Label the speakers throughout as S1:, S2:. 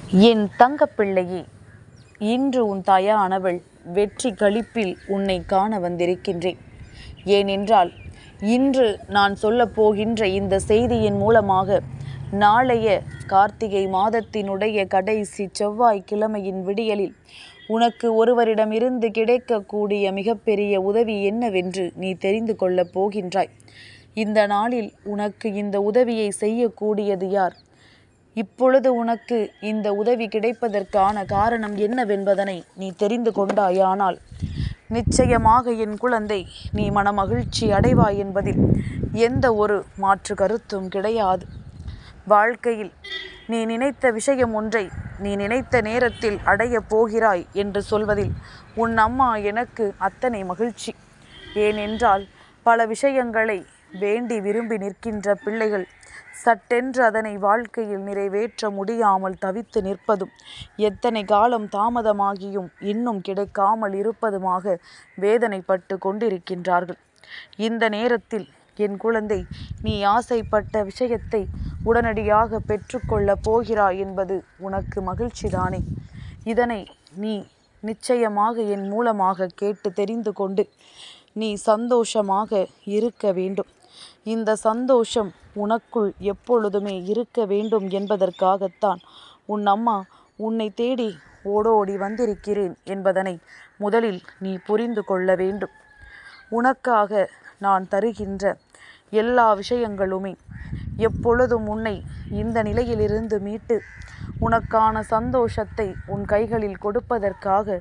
S1: என் தங்கப்பிள்ளையே, இன்று உன் தாயானவள் வெற்றி களிப்பில் உன்னை காண வந்திருக்கின்றேன். ஏனென்றால் இன்று நான் சொல்லப்போகின்ற இந்த செய்தியின் மூலமாக நாளைய கார்த்திகை மாதத்தினுடைய கடைசி செவ்வாய்க்கிழமையின் விடியலில் உனக்கு ஒருவரிடமிருந்து கிடைக்கக்கூடிய மிகப்பெரிய உதவி என்னவென்று நீ தெரிந்து கொள்ளப் போகின்றாய். இந்த நாளில் உனக்கு இந்த உதவியை செய்யக்கூடியது யார்? இப்பொழுது உனக்கு இந்த உதவி கிடைப்பதற்கான காரணம் என்னவென்பதனை நீ தெரிந்து கொண்டாயானால் நிச்சயமாக என் குழந்தை, நீ மனமகிழ்ச்சி அடைவாய் என்பதில் எந்த ஒரு மாற்று கருத்தும் கிடையாது. வாழ்க்கையில் நீ நினைத்த விஷயம் ஒன்றை நீ நினைத்த நேரத்தில் அடையப் போகிறாய் என்று சொல்வதில் உன் அம்மா எனக்கு அத்தனை மகிழ்ச்சி. ஏனென்றால் பல விஷயங்களை வேண்டி விரும்பி நிற்கின்ற பிள்ளைகள் சட்டென்று அதனை வாழ்க்கையில் நிறைவேற்ற முடியாமல் தவித்து நிற்பதும், எத்தனை காலம் தாமதமாகியும் இன்னும் கிடைக்காமல் இருப்பதுமாக வேதனைப்பட்டு கொண்டிருக்கின்றார்கள். இந்த நேரத்தில் என் குழந்தை, நீ ஆசைப்பட்ட விஷயத்தை உடனடியாக பெற்றுக்கொள்ளப் போகிறாய் என்பது உனக்கு மகிழ்ச்சிதானே? இதனை நீ நிச்சயமாக என் மூலமாக கேட்டு தெரிந்து கொண்டு நீ சந்தோஷமாக இருக்க வேண்டும். இந்த சந்தோஷம் உனக்குள் எப்பொழுதுமே இருக்க வேண்டும் என்பதற்காகத்தான் உன் அம்மா உன்னை தேடி ஓடோடி வந்திருக்கிறேன் என்பதனை முதலில் நீ புரிந்து கொள்ள வேண்டும். உனக்காக நான் தருகின்ற எல்லா விஷயங்களுமே எப்பொழுதும் உன்னை இந்த நிலையிலிருந்து மீட்டு உனக்கான சந்தோஷத்தை உன் கைகளில் கொடுப்பதற்காக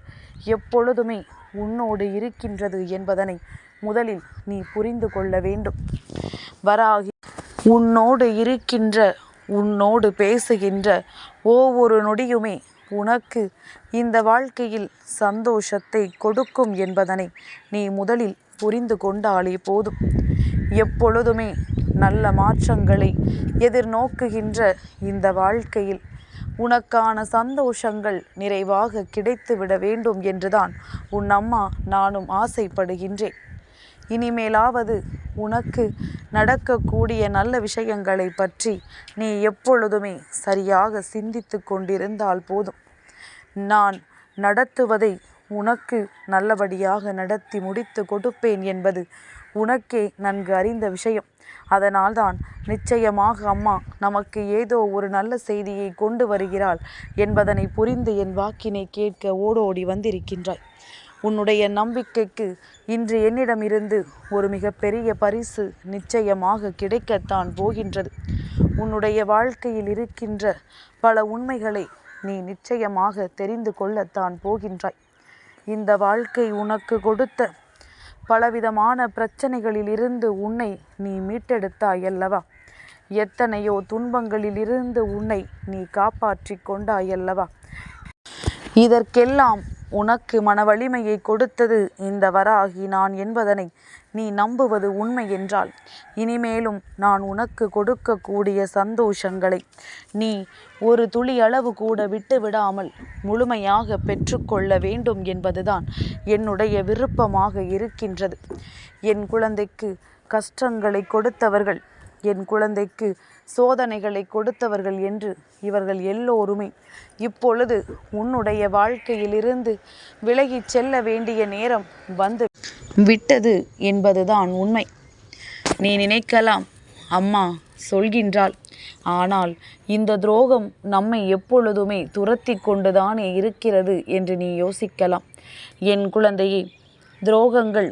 S1: எப்பொழுதுமே உன்னோடு இருக்கின்றது என்பதனை முதலில் நீ புரிந்து கொள்ள வேண்டும். வராகி உன்னோடு இருக்கின்ற, உன்னோடு பேசுகின்ற ஒவ்வொரு நொடியுமே உனக்கு இந்த வாழ்க்கையில் சந்தோஷத்தை கொடுக்கும் என்பதனை நீ முதலில் புரிந்து கொண்டாலே போதும். எப்பொழுதுமே நல்ல மாற்றங்களை எதிர்நோக்குகின்ற இந்த வாழ்க்கையில் உனக்கான சந்தோஷங்கள் நிறைவாக கிடைத்துவிட வேண்டும் என்றுதான் உன் அம்மா நானும் ஆசைப்படுகின்றேன். இனிமேலாவது உனக்கு நடக்கக்கூடிய நல்ல விஷயங்களை பற்றி நீ எப்பொழுதுமே சரியாக சிந்தித்து கொண்டிருந்தால் போதும். நான் நடத்துவதை உனக்கு நல்லபடியாக நடத்தி முடித்து கொடுப்பேன் என்பது உனக்கே நன்கு அறிந்த விஷயம். அதனால்தான் நிச்சயமாக அம்மா நமக்கு ஏதோ ஒரு நல்ல செய்தியை கொண்டு வருகிறாள் என்பதனை புரிந்து என் வாக்கினை கேட்க ஓடோடி வந்திருக்கின்றாய். உன்னுடைய நம்பிக்கைக்கு இன்று என்னிடமிருந்து ஒரு மிகப்பெரிய பரிசு நிச்சயமாக கிடைக்கத்தான் போகின்றது. உன்னுடைய வாழ்க்கையில் இருக்கின்ற பல உண்மைகளை நீ நிச்சயமாக தெரிந்து கொள்ளத்தான் போகின்றாய். இந்த வாழ்க்கை உனக்கு கொடுத்த பலவிதமான பிரச்சனைகளிலிருந்து உன்னை நீ மீட்டெடுத்தாய் அல்லவா? எத்தனையோ துன்பங்களிலிருந்து உன்னை நீ காப்பாற்றி கொண்டாயல்லவா? இதற்கெல்லாம் உனக்கு மன வலிமையை கொடுத்தது இந்த வராகி நான் என்பதனை நீ நம்புவது உண்மை என்றால் இனிமேலும் நான் உனக்கு கொடுக்கக்கூடிய சந்தோஷங்களை நீ ஒரு துளி அளவு கூட விட்டு விடாமல் முழுமையாக பெற்றுக்கொள்ள வேண்டும் என்பதுதான் என்னுடைய விருப்பமாக இருக்கின்றது. என் குழந்தைக்கு கஷ்டங்களை கொடுத்தவர்கள், என் குழந்தைக்கு சோதனைகளை கொடுத்தவர்கள் என்று இவர்கள் எல்லோருமே இப்பொழுது உன்னுடைய வாழ்க்கையிலிருந்து விலகிச் செல்ல வேண்டிய நேரம் வந்து விட்டது என்பதுதான் உண்மை. நீ நினைக்கலாம், அம்மா சொல்கின்றாள், ஆனால் இந்த துரோகம் நம்மை எப்பொழுதுமே துரத்தி கொண்டுதானே இருக்கிறது என்று நீ யோசிக்கலாம். என் குழந்தையே, துரோகங்கள்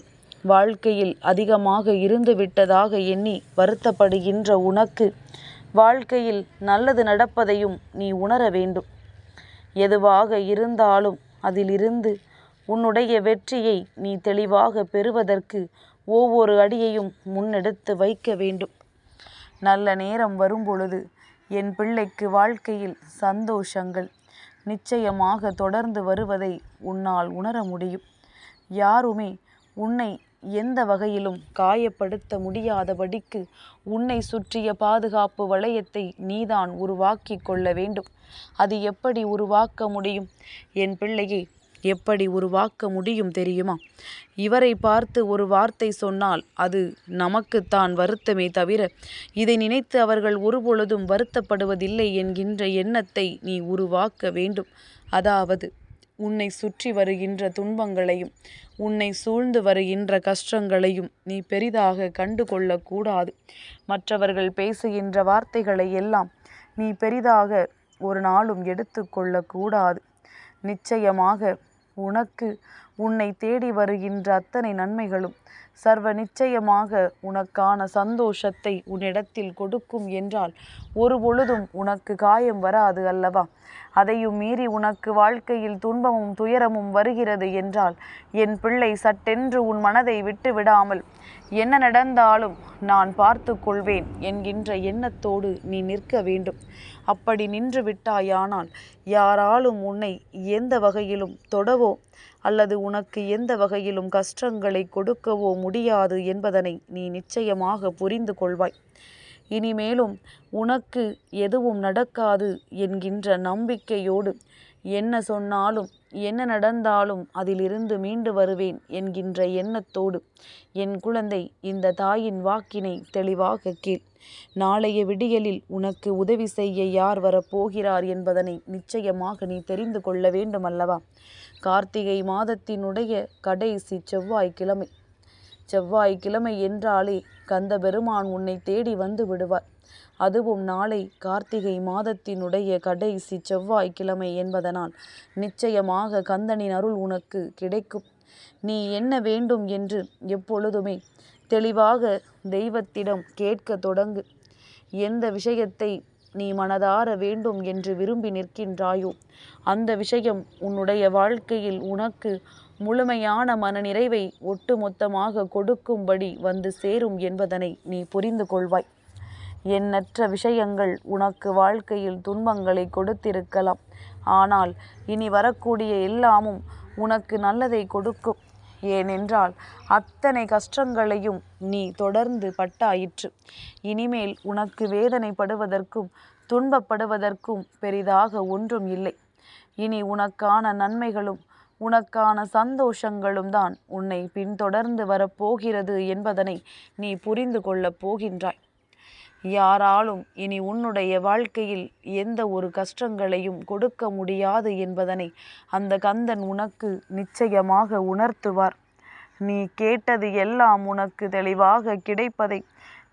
S1: வாழ்க்கையில் அதிகமாக இருந்து விட்டதாக எண்ணி வருத்தப்படுகின்ற உனக்கு வாழ்க்கையில் நல்லது நடப்பதையும் நீ உணர வேண்டும். எதுவாக இருந்தாலும் அதிலிருந்து உன்னுடைய வெற்றியை நீ தெளிவாக பெறுவதற்கு ஒவ்வொரு அடியையும் முன்னெடுத்து வைக்க வேண்டும். நல்ல நேரம் வரும்பொழுது என் பிள்ளைக்கு வாழ்க்கையில் சந்தோஷங்கள் நிச்சயமாக தொடர்ந்து வருவதை உன்னால் உணர முடியும். யாருமே உன்னை எந்த வகையிலும் காயப்படுத்த முடியாதபடிக்கு உன்னை சுற்றிய பாதுகாப்பு வளையத்தை நீதான் உருவாக்கி கொள்ள வேண்டும். அது எப்படி உருவாக்க முடியும்? என் பிள்ளையே, எப்படி உருவாக்க முடியும் தெரியுமா? இவரை பார்த்து ஒரு வார்த்தை சொன்னால் அது நமக்குத்தான் வருத்தமே தவிர இதை நினைத்து அவர்கள் ஒருபொழுதும் வருத்தப்படுவதில்லை என்கின்ற எண்ணத்தை நீ உருவாக்க வேண்டும். அதாவது உன்னை சுற்றி வருகின்ற துன்பங்களையும் உன்னை சூழ்ந்து வருகின்ற கஷ்டங்களையும் நீ பெரிதாக கண்டு கொள்ளக்கூடாது. மற்றவர்கள் பேசுகின்ற வார்த்தைகளை எல்லாம் நீ பெரிதாக ஒரு நாளும் எடுத்து கொள்ளக்கூடாது. நிச்சயமாக உனக்கு உன்னை தேடி வருகின்ற அத்தனை நன்மைகளும் சர்வ நிச்சயமாக உனக்கான சந்தோஷத்தை உன்னிடத்தில் கொடுக்கும் என்றால் ஒரு பொழுதும் உனக்கு காயம் வராது அல்லவா? அதையும் மீறி உனக்கு வாழ்க்கையில் துன்பமும் துயரமும் வருகிறது என்றால் என் பிள்ளை சட்டென்று உன் மனதை விட்டு விடாமல் என்ன நடந்தாலும் நான் பார்த்து கொள்வேன் என்கின்ற எண்ணத்தோடு நீ நிற்க வேண்டும். அப்படி நின்று விட்டாயானால் யாராலும் உன்னை எந்த வகையிலும் தொடவோ அல்லது உனக்கு எந்த வகையிலும் கஷ்டங்களை கொடுக்கவோ முடியாது என்பதனை நீ நிச்சயமாக புரிந்து கொள்வாய். இனிமேலும் உனக்கு எதுவும் நடக்காது என்கின்ற நம்பிக்கையோடு என்ன சொன்னாலும் என்ன நடந்தாலும் அதிலிருந்து மீண்டு வருவேன் என்கின்ற எண்ணத்தோடு என் குழந்தை இந்த தாயின் வாக்கினை தெளிவாக கேள். நாளைய விடியலில் உனக்கு உதவி செய்ய யார் வரப்போகிறார் என்பதனை நிச்சயமாக நீ தெரிந்து கொள்ள வேண்டும் அல்லவா? கார்த்திகை மாதத்தினுடைய கடைசி செவ்வாய்க்கிழமை. செவ்வாய்க்கிழமை என்றாலே கந்த பெருமான் உன்னை தேடி வந்து விடுவார். அதுவும் நாளை கார்த்திகை மாதத்தினுடைய கடைசி செவ்வாய்க்கிழமை என்பதனால் நிச்சயமாக கந்தனின் அருள் உனக்கு கிடைக்கும். நீ என்ன வேண்டும் என்று எப்பொழுதுமே தெளிவாக தெய்வத்திடம் கேட்க தொடங்கு. எந்த விஷயத்தை நீ மனதார வேண்டும் என்று விரும்பி நிற்கின்றாயோ அந்த விஷயம் உன்னுடைய வாழ்க்கையில் உனக்கு முழுமையான மனநிறைவை ஒட்டுமொத்தமாக கொடுக்கும்படி வந்து சேரும் என்பதனை நீ புரிந்து கொள்வாய். எண்ணற்ற விஷயங்கள் உனக்கு வாழ்க்கையில் துன்பங்களை கொடுத்திருக்கலாம். ஆனால் இனி வரக்கூடிய எல்லாமும் உனக்கு நல்லதை கொடுக்கும். ஏனென்றால் அத்தனை கஷ்டங்களையும் நீ தொடர்ந்து பட்டாயிற்று. இனிமேல் உனக்கு வேதனைப்படுவதற்கும் துன்பப்படுவதற்கும் பெரிதாக ஒன்றும் இல்லை. இனி உனக்கான நன்மைகளும் உனக்கான சந்தோஷங்களும் தான் உன்னை பின்தொடர்ந்து வரப்போகிறது என்பதனை நீ புரிந்து கொள்ளப் போகின்றாய். யாராலும் இனி உன்னுடைய வாழ்க்கையில் எந்த ஒரு கஷ்டங்களையும் கொடுக்க முடியாது என்பதனை அந்த கந்தன் உனக்கு நிச்சயமாக உணர்த்துவார். நீ கேட்டது எல்லாம் உனக்கு தெளிவாக கிடைப்பதை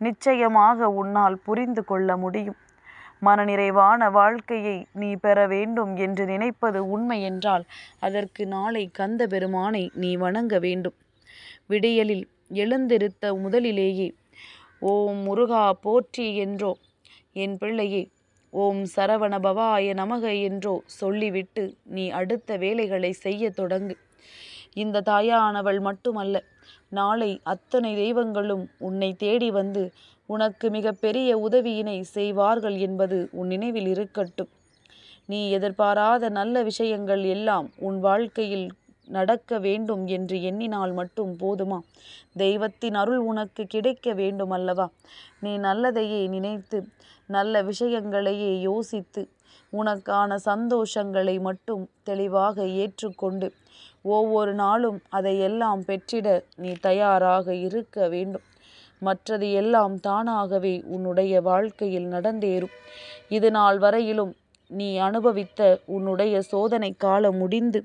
S1: நிச்சயமாக உன்னால் புரிந்து கொள்ள முடியும். மனநிறைவான வாழ்க்கையை நீ பெற வேண்டும் என்று நினைப்பது உண்மை என்றால் அதற்கு நாளை கந்த பெருமானை நீ வணங்க வேண்டும். விடியலில் எழுந்திருத்த முதலிலேயே ஓம் முருகா போற்றி என்றோ என் பிள்ளையே ஓம் சரவண பவாய நமக என்றோ சொல்லிவிட்டு நீ அடுத்த வேலைகளை செய்ய தொடங்கு. இந்த தாயானவள் மட்டுமல்ல, நாளை அத்தனை தெய்வங்களும் உன்னை தேடி வந்து உனக்கு மிக பெரிய உதவியினை செய்வார்கள் என்பது உன் நினைவில் இருக்கட்டும். நீ எதிர்பாராத நல்ல விஷயங்கள் எல்லாம் உன் வாழ்க்கையில் நடக்க வேண்டும் என்று எண்ணினால் மட்டும் போதுமா? தெய்வத்தின் அருள் உனக்கு கிடைக்க வேண்டும் அல்லவா? நீ நல்லதையே நினைத்து நல்ல விஷயங்களையே யோசித்து உனக்கான சந்தோஷங்களை மட்டும் தெளிவாக ஏற்றுக்கொண்டு ஒவ்வொரு நாளும் அதையெல்லாம் பெற்றிட நீ தயாராக இருக்க வேண்டும். மற்றது எல்லாம் தானாகவே உன்னுடைய வாழ்க்கையில் நடந்தேறும். இது நாள் வரையிலும் நீ அனுபவித்த உன்னுடைய சோதனை காலம் முடிந்து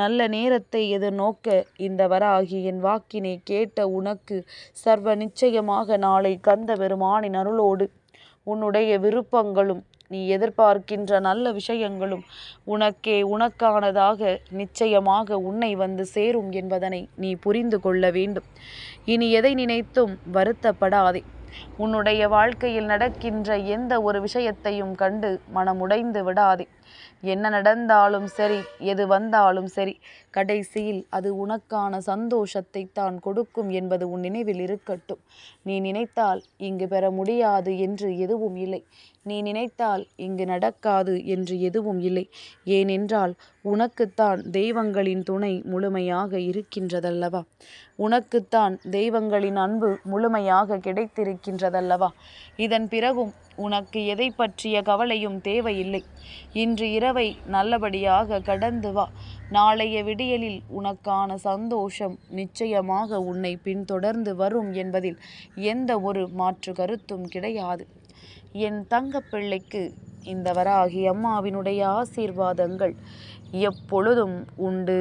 S1: நல்ல நேரத்தை எதிர்நோக்க இந்த வராகி என் வாக்கினை கேட்ட உனக்கு சர்வ நிச்சயமாக நாளை கந்த பெருமானின் அருளோடு உன்னுடைய விருப்பங்களும் நீ எதிர்பார்க்கின்ற நல்ல விஷயங்களும் உனக்கானதாக நிச்சயமாக உன்னை வந்து சேரும் என்பதனை நீ புரிந்து கொள்ள வேண்டும். இனி எதை நினைத்தும் வருத்தப்படாதே. உன்னுடைய வாழ்க்கையில் நடக்கின்ற எந்த ஒரு விஷயத்தையும் கண்டு மனமுடைந்து விடாதே. என்ன நடந்தாலும் சரி, எது வந்தாலும் சரி, கடைசியில் அது உனக்கான சந்தோஷத்தை தான் கொடுக்கும் என்பது உன் நினைவில் இருக்கட்டும். நீ நினைத்தால் இங்கு பெற முடியாது என்று எதுவும் இல்லை. நீ நினைத்தால் இங்கு நடக்காது என்று எதுவும் இல்லை. ஏனென்றால் உனக்குத்தான் தெய்வங்களின் துணை முழுமையாக இருக்கின்றதல்லவா? உனக்குத்தான் தெய்வங்களின் அன்பு முழுமையாக கிடைத்திருக்கின்றதல்லவா? இதன் பிறகும் உனக்கு எதை பற்றிய கவலையும் தேவையில்லை. இன்று இரவை நல்லபடியாக கடந்து வா. நாளைய விடியலில் உனக்கான சந்தோஷம் நிச்சயமாக உன்னை பின்தொடர்ந்து வரும் என்பதில் எந்த ஒரு மாற்று கருத்தும் கிடையாது. என் தங்கப்பிள்ளைக்கு இந்த வராகி அம்மாவினுடைய ஆசீர்வாதங்கள் எப்பொழுதும் உண்டு.